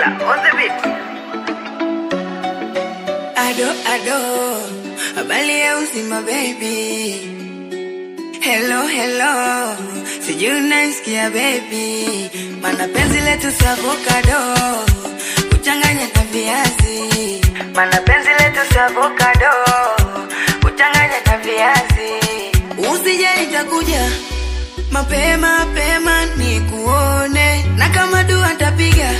Killer on the beat. Ado, habari ya uzima baby. Hello, sijui unasikia baby. Mana penzi letu si avocado, kuchanganya na viazi. Mana penzi letu si avocado, kuchanganya na viazi. Usijali nitakuja mapema nikuone, na kama dua nitapiga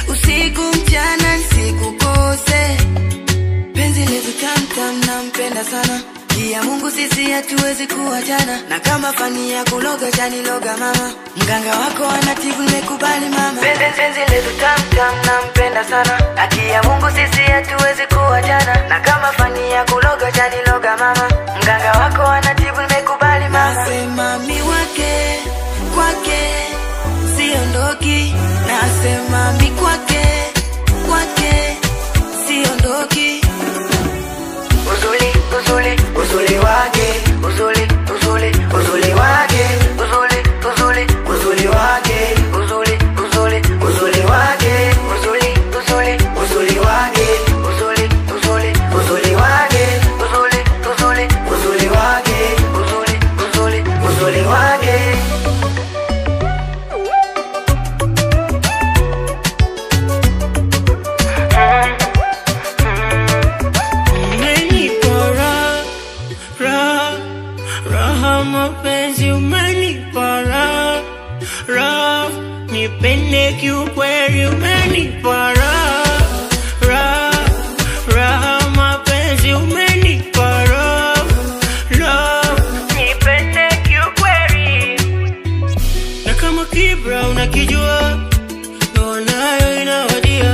usiku mchana nisikukose. Penzi letu tam nampenda sana, ya Mungu sisi hatuwezi kuachana. Na kama fani ya kuloga janiloga mama, mganga wako anatibu nimekubali mama. Penzi letu tam nampenda sana, ya Mungu sisi hatuwezi kuachana. Na kama fani ya kuloga janiloga mama, mganga wako anatibu nimekubali mama. Nasema mi wake kwake siondoki, nasema mi kwake siondoki. Uzuri wake, uzuri wake, uzuri wake, uzuri wake, uzuri wake, uzuri wake, uzuri wake. Mapenzi umenipa raha, nipende kiukweli umenipa raha, mapenzi umenipa raha, nipende kiukweli. Na kama kibra unakijua, ndo nayo inawadia,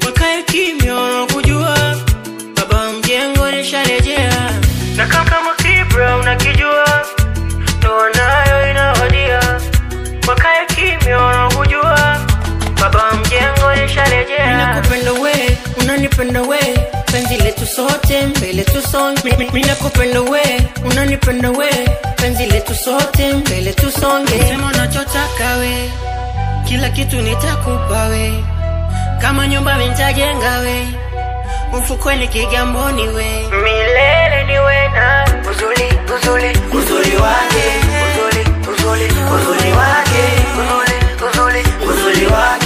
wakae kimya wanakujua, baba mjengo nisharejea. Na kama kibra unakijua, ndo nayo inawadia, wakae kimya wanakujua, baba mjengo nisharejea. Ninakupenda we, unanipenda we, penzi letu sote mbele tusonge. Ninakupenda we, unanipenda we, penzi letu sote mbele tusonge. Sema unachotaka we, kila kitu nitakupa we, kama nyumba nitajenga we, mfukweni Kigamboni we, milele niwe na. Uzuri wake, uzuri wake, uzuri wake.